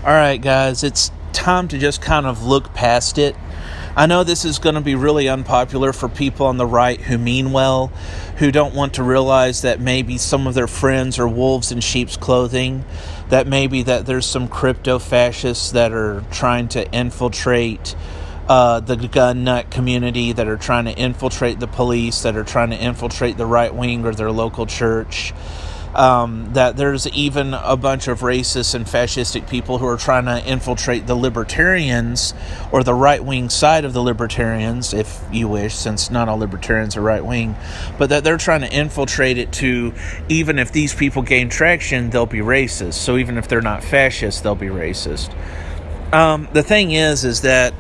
Alright, guys, it's time to just kind of look past it. I know this is going to be really unpopular for people on the right who mean well, who don't want to realize that maybe some of their friends are wolves in sheep's clothing, that maybe that there's some crypto-fascists that are trying to infiltrate the gun nut community, that are trying to infiltrate the police, that are trying to infiltrate the right wing or their local church. That there's even a bunch of racist and fascistic people who are trying to infiltrate the libertarians or the right-wing side of the libertarians, if you wish, since not all libertarians are right-wing, but that they're trying to infiltrate it to, even if these people gain traction, they'll be racist. So even if they're not fascist, they'll be racist. The thing is that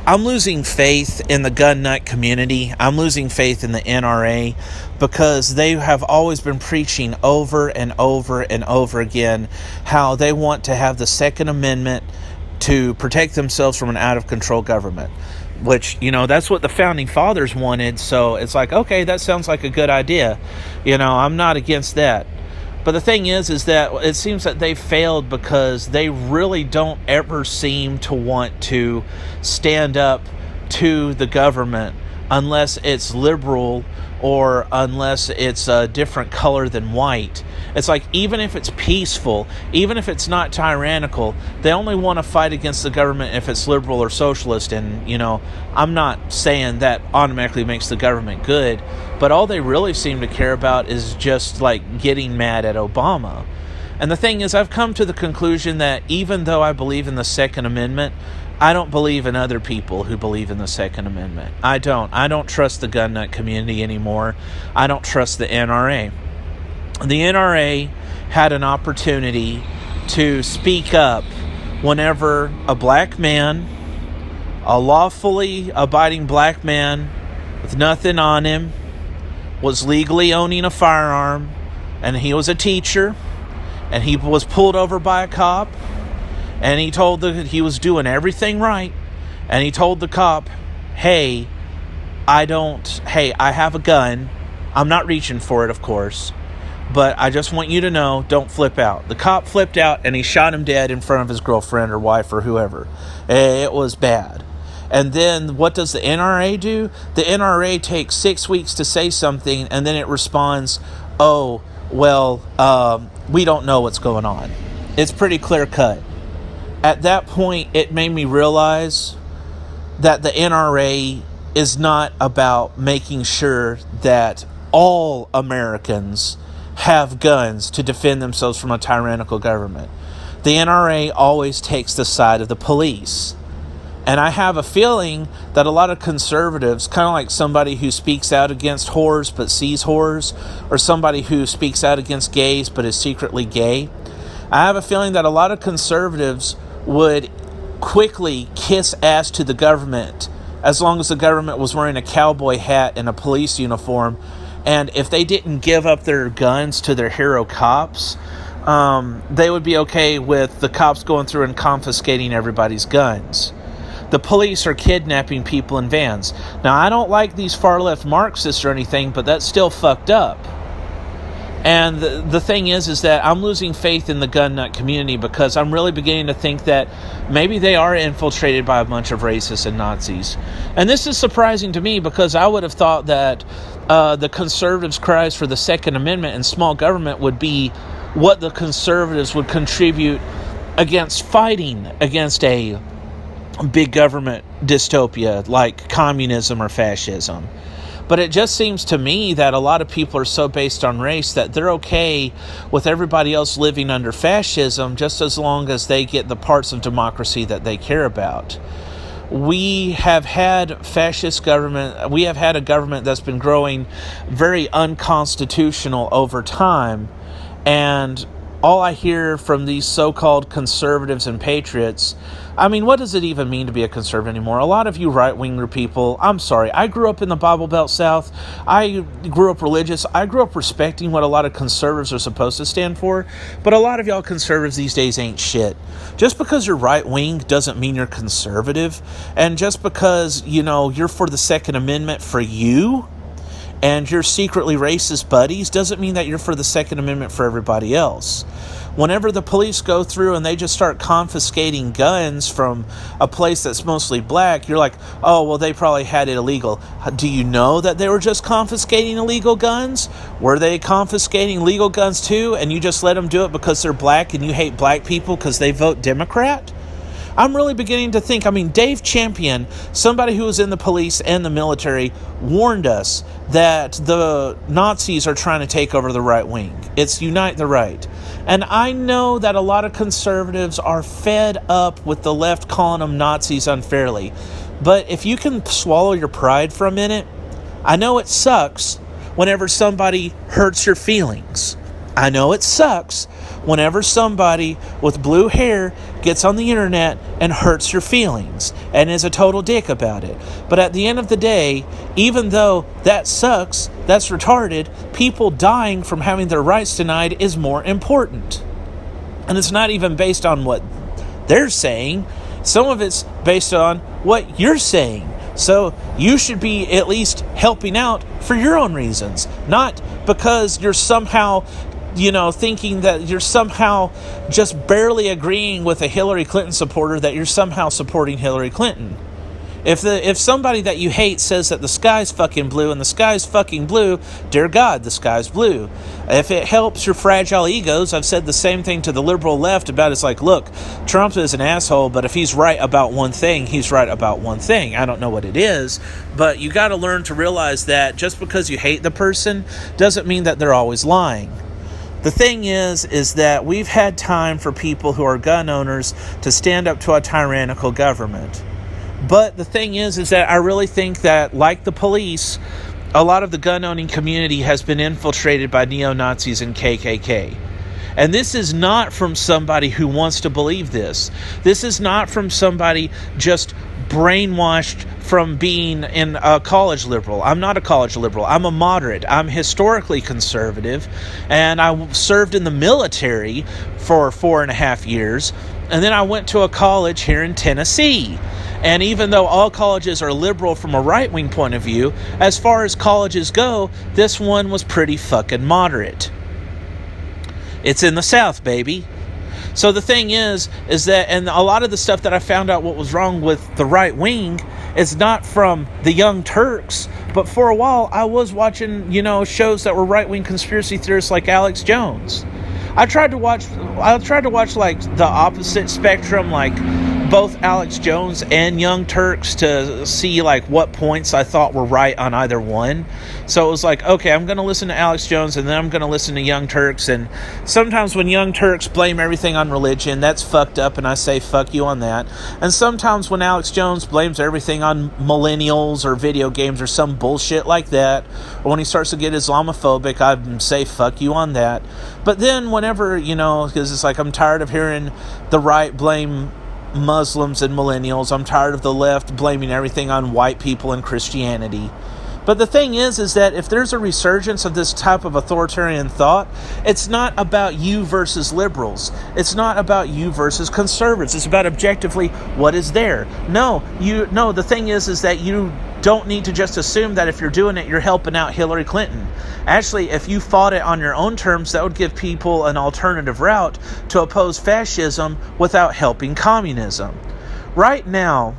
I'm losing faith in the gun nut community. I'm losing faith in the NRA because they have always been preaching over and over and over again how they want to have the Second Amendment to protect themselves from an out-of-control government, which, that's what the Founding Fathers wanted. So it's like, okay, that sounds like a good idea. I'm not against that. But the thing is that it seems that they failed because they really don't ever seem to want to stand up to the government unless it's liberal or unless it's a different color than white. It's like, even if it's peaceful, even if it's not tyrannical, they only want to fight against the government if it's liberal or socialist. And, I'm not saying that automatically makes the government good, but all they really seem to care about is just like getting mad at Obama. And the thing is, I've come to the conclusion that even though I believe in the Second Amendment, I don't believe in other people who believe in the Second Amendment. I don't trust the gun nut community anymore. I don't trust the NRA. The NRA had an opportunity to speak up whenever a black man, a lawfully abiding black man with nothing on him, was legally owning a firearm, and he was a teacher, and he was pulled over by a cop, and he told that he was doing everything right, and he told the cop, hey, I have a gun. I'm not reaching for it, of course, but I just want you to know, don't flip out. The cop flipped out, and he shot him dead in front of his girlfriend or wife or whoever. It was bad. And then what does the NRA do? The NRA takes 6 weeks to say something, and then it responds, oh, well, we don't know what's going on. It's pretty clear cut. At that point, it made me realize that the NRA is not about making sure that all Americans have guns to defend themselves from a tyrannical government. The NRA always takes the side of the police. And I have a feeling that a lot of conservatives, kind of like somebody who speaks out against whores but sees whores, or somebody who speaks out against gays but is secretly gay, I have a feeling that a lot of conservatives would quickly kiss ass to the government as long as the government was wearing a cowboy hat and a police uniform. And if they didn't give up their guns to their hero cops, they would be okay with the cops going through and confiscating everybody's guns. The police are kidnapping people in vans. Now, I don't like these far-left Marxists or anything, but that's still fucked up. And the thing is that I'm losing faith in the gun nut community because I'm really beginning to think that maybe they are infiltrated by a bunch of racists and Nazis. And this is surprising to me because I would have thought that the conservatives' cries for the Second Amendment and small government would be what the conservatives would contribute against fighting against a big government dystopia like communism or fascism. But it just seems to me that a lot of people are so based on race that they're okay with everybody else living under fascism just as long as they get the parts of democracy that they care about. We have had fascist government. We have had a government that's been growing very unconstitutional over time. And all I hear from these so-called conservatives and patriots, I mean, what does it even mean to be a conservative anymore? A lot of you right-winger people, I'm sorry, I grew up in the Bible Belt South. I grew up religious. I grew up respecting what a lot of conservatives are supposed to stand for, but a lot of y'all conservatives these days ain't shit. Just because you're right-wing doesn't mean you're conservative, and just because, you're for the Second Amendment for you, and you're secretly racist buddies doesn't mean that you're for the Second Amendment for everybody else. Whenever the police go through and they just start confiscating guns from a place that's mostly black, you're like, oh, well, they probably had it illegal. Do you know that they were just confiscating illegal guns? Were they confiscating legal guns too, and you just let them do it because they're black and you hate black people because they vote Democrat? I'm really beginning to think, Dave Champion, somebody who was in the police and the military, warned us that the Nazis are trying to take over the right wing. It's unite the right. And I know that a lot of conservatives are fed up with the left calling them Nazis unfairly. But if you can swallow your pride for a minute, I know it sucks whenever somebody hurts your feelings. I know it sucks whenever somebody with blue hair gets on the internet and hurts your feelings and is a total dick about it. But at the end of the day, even though that sucks, that's retarded, people dying from having their rights denied is more important. And it's not even based on what they're saying. Some of it's based on what you're saying. So you should be at least helping out for your own reasons, not because you're somehow thinking that you're somehow just barely agreeing with a Hillary Clinton supporter, that you're somehow supporting Hillary Clinton. If somebody that you hate says that the sky's fucking blue and the sky's fucking blue, dear God, the sky's blue. If it helps your fragile egos, I've said the same thing to the liberal left about it's like, look, Trump is an asshole, but if he's right about one thing, he's right about one thing. I don't know what it is, but you got to learn to realize that just because you hate the person doesn't mean that they're always lying. The thing is that we've had time for people who are gun owners to stand up to a tyrannical government. But the thing is that I really think that, like the police, a lot of the gun-owning community has been infiltrated by neo-Nazis and KKK. And this is not from somebody who wants to believe this. This is not from somebody just brainwashed from being in a college liberal. I'm not a college liberal. I'm a moderate. I'm historically conservative. And I served in the military for 4.5 years. And then I went to a college here in Tennessee. And even though all colleges are liberal from a right-wing point of view, as far as colleges go, this one was pretty fucking moderate. It's in the South, baby. So the thing is that, and a lot of the stuff that I found out what was wrong with the right wing is not from the Young Turks, but for a while I was watching, shows that were right-wing conspiracy theorists like Alex Jones. I tried to watch like the opposite spectrum, like both Alex Jones and Young Turks, to see like what points I thought were right on either one. So it was like, okay, I'm going to listen to Alex Jones and then I'm going to listen to Young Turks. And sometimes when Young Turks blame everything on religion, that's fucked up, and I say fuck you on that. And sometimes when Alex Jones blames everything on millennials or video games or some bullshit like that, or when he starts to get Islamophobic, I say fuck you on that. But then whenever, because it's like I'm tired of hearing the right blame Muslims and millennials. I'm tired of the left blaming everything on white people and Christianity. But the thing is that if there's a resurgence of this type of authoritarian thought, it's not about you versus liberals. It's not about you versus conservatives. It's about objectively what is there. The thing is that you don't need to just assume that if you're doing it, you're helping out Hillary Clinton. Actually, if you fought it on your own terms, that would give people an alternative route to oppose fascism without helping communism. Right now,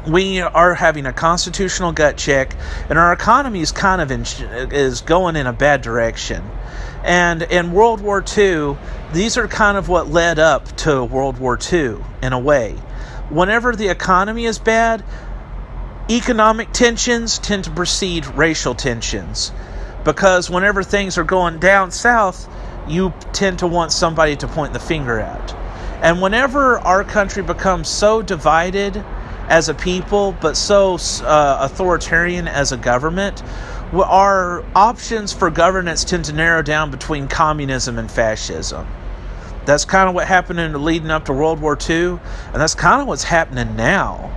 we are having a constitutional gut check, and our economy is is going in a bad direction. And in World War II, these are kind of what led up to World War II in a way. Whenever the economy is bad, economic tensions tend to precede racial tensions, because whenever things are going down south, you tend to want somebody to point the finger at. And whenever our country becomes so divided as a people, but so authoritarian as a government, our options for governance tend to narrow down between communism and fascism. That's kind of what happened leading up to World War II, and that's kind of what's happening now,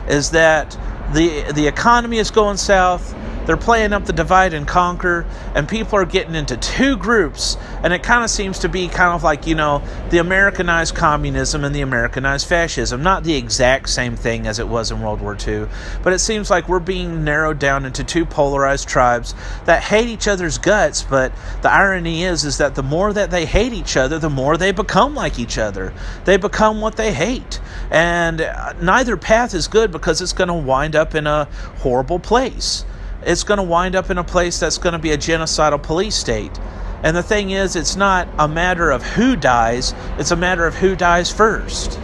is that the economy is going south, They're playing up the divide and conquer, and people are getting into two groups, and it kind of seems to be kind of like, the Americanized communism and the Americanized fascism. Not the exact same thing as it was in World War II, but it seems like we're being narrowed down into two polarized tribes that hate each other's guts, but the irony is that the more that they hate each other, the more they become like each other. They become what they hate. And neither path is good, because it's going to wind up in a horrible place. It's going to wind up in a place that's going to be a genocidal police state. And the thing is, it's not a matter of who dies, it's a matter of who dies first.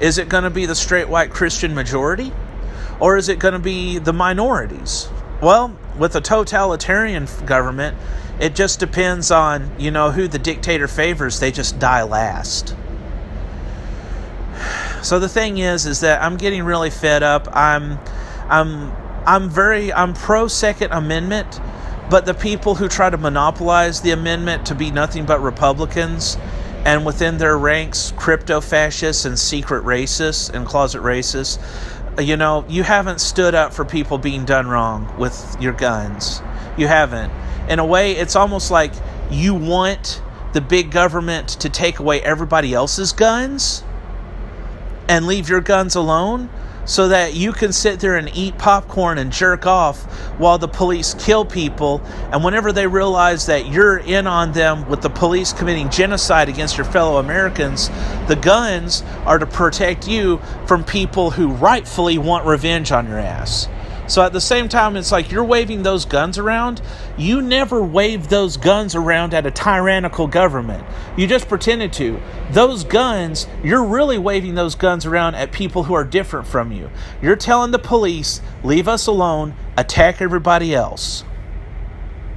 Is it going to be the straight white Christian majority? Or is it going to be the minorities? Well, with a totalitarian government, it just depends on, who the dictator favors. They just die last. So the thing is that I'm getting really fed up. I'm pro Second Amendment, but the people who try to monopolize the amendment to be nothing but Republicans, and within their ranks, crypto fascists and secret racists and closet racists, you haven't stood up for people being done wrong with your guns. You haven't. In a way, it's almost like you want the big government to take away everybody else's guns and leave your guns alone, so that you can sit there and eat popcorn and jerk off while the police kill people. And whenever they realize that you're in on them with the police committing genocide against your fellow Americans, the guns are to protect you from people who rightfully want revenge on your ass. So at the same time, it's like you're waving those guns around. You never waved those guns around at a tyrannical government. You just pretended to. Those guns, you're really waving those guns around at people who are different from you. You're telling the police, leave us alone, attack everybody else.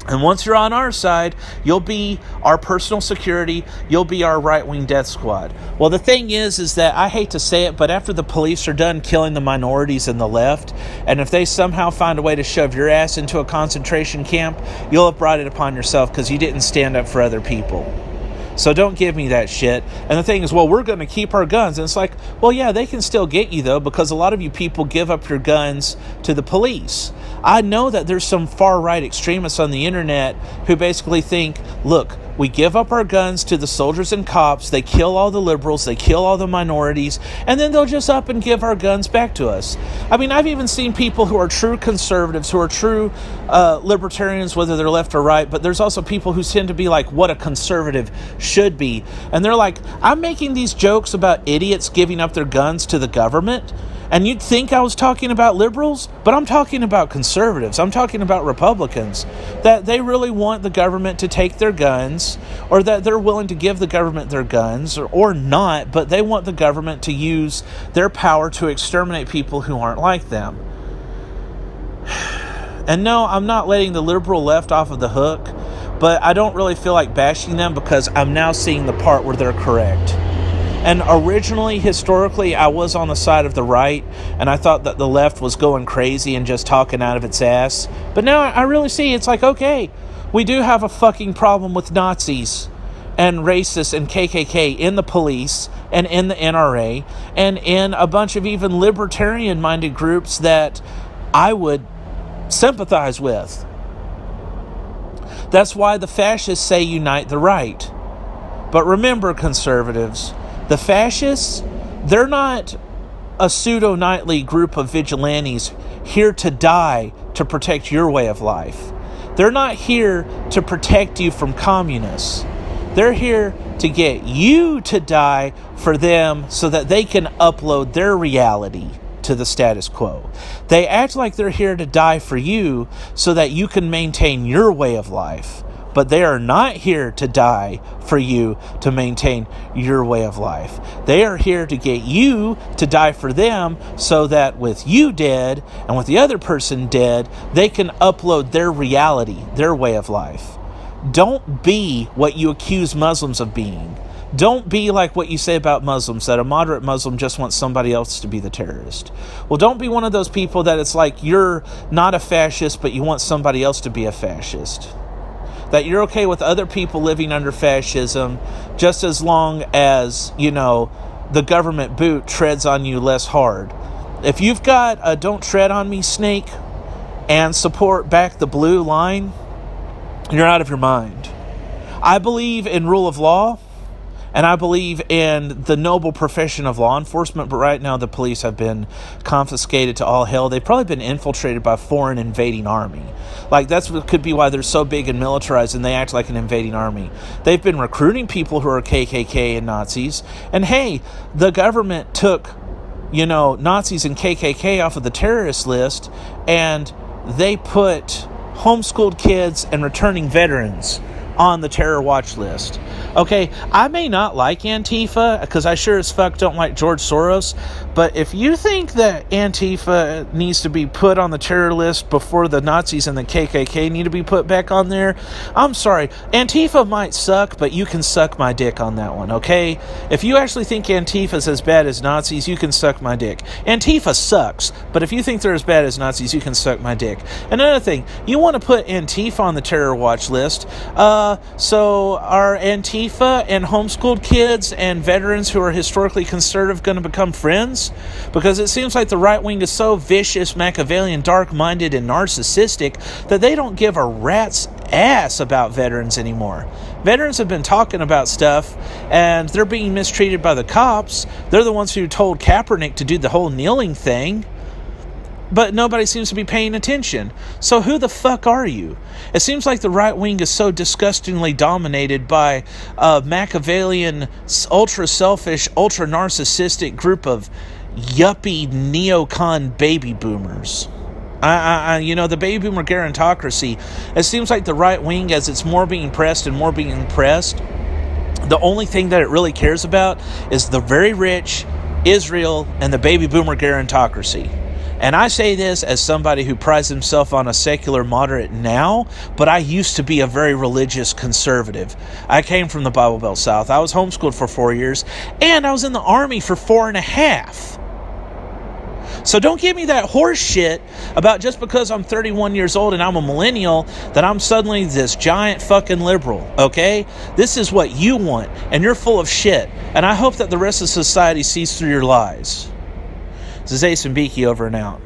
And once you're on our side, you'll be our personal security. You'll be our right-wing death squad. Well, the thing is that I hate to say it, but after the police are done killing the minorities and the left, and if they somehow find a way to shove your ass into a concentration camp, you'll have brought it upon yourself because you didn't stand up for other people. So don't give me that shit. And the thing is, well, we're going to keep our guns. And it's like, well, yeah, they can still get you, though, because a lot of you people give up your guns to the police. I know that there's some far-right extremists on the internet who basically think, look, we give up our guns to the soldiers and cops, they kill all the liberals, they kill all the minorities, and then they'll just up and give our guns back to us. I mean, I've even seen people who are true conservatives, who are true libertarians, whether they're left or right, but there's also people who tend to be like what a conservative should be. And they're like, I'm making these jokes about idiots giving up their guns to the government, and you'd think I was talking about liberals, but I'm talking about conservatives. I'm talking about Republicans, that they really want the government to take their guns, or that they're willing to give the government their guns, or not, but they want the government to use their power to exterminate people who aren't like them. And no, I'm not letting the liberal left off of the hook, but I don't really feel like bashing them because I'm now seeing the part where they're correct. And originally, historically, I was on the side of the right, and I thought that the left was going crazy and just talking out of its ass. But now I really see it's like, okay, we do have a fucking problem with Nazis and racists and KKK in the police and in the NRA and in a bunch of even libertarian-minded groups that I would sympathize with. That's why the fascists say unite the right. But remember, conservatives, the fascists, they're not a pseudo-knightly group of vigilantes here to die to protect your way of life. They're not here to protect you from communists. They're here to get you to die for them so that they can upload their reality to the status quo. They act like they're here to die for you so that you can maintain your way of life. But they are not here to die for you to maintain your way of life. They are here to get you to die for them so that with you dead and with the other person dead, they can upload their reality, their way of life. Don't be what you accuse Muslims of being. Don't be like what you say about Muslims, that a moderate Muslim just wants somebody else to be the terrorist. Well, don't be one of those people that it's like you're not a fascist, but you want somebody else to be a fascist. That you're okay with other people living under fascism just as long as, the government boot treads on you less hard. If you've got a don't tread on me snake, and support back the blue line, you're out of your mind. I believe in rule of law, and I believe in the noble profession of law enforcement, but right now the police have been confiscated to all hell. They've probably been infiltrated by foreign invading army. Like, that's what could be why they're so big and militarized and they act like an invading army. They've been recruiting people who are KKK and Nazis. And hey, the government took, Nazis and KKK off of the terrorist list, and they put homeschooled kids and returning veterans on the terror watch list. Okay, I may not like Antifa, because I sure as fuck don't like George Soros, but if you think that Antifa needs to be put on the terror list before the Nazis and the KKK need to be put back on there, I'm sorry. Antifa might suck, but you can suck my dick on that one, okay? If you actually think Antifa's as bad as Nazis, you can suck my dick. Antifa sucks, but if you think they're as bad as Nazis, you can suck my dick. Another thing, you want to put Antifa on the terror watch list, so are Antifa and homeschooled kids and veterans who are historically conservative going to become friends? Because it seems like the right wing is so vicious, Machiavellian, dark-minded, and narcissistic that they don't give a rat's ass about veterans anymore. Veterans have been talking about stuff, and they're being mistreated by the cops. They're the ones who told Kaepernick to do the whole kneeling thing. But nobody seems to be paying attention. So who the fuck are you? It seems like the right wing is so disgustingly dominated by a Machiavellian, ultra-selfish, ultra-narcissistic group of yuppie neocon baby boomers. The baby boomer gerontocracy, it seems like the right wing, as it's more being pressed and more being pressed, the only thing that it really cares about is the very rich, Israel, and the baby boomer gerontocracy. And I say this as somebody who prides himself on a secular moderate now, but I used to be a very religious conservative. I came from the Bible Belt South. I was homeschooled for 4 years, and I was in the Army for 4.5. So don't give me that horse shit about just because I'm 31 years old and I'm a millennial that I'm suddenly this giant fucking liberal, okay? This is what you want, and you're full of shit. And I hope that the rest of society sees through your lies. This is Ace and Beaky, over and out.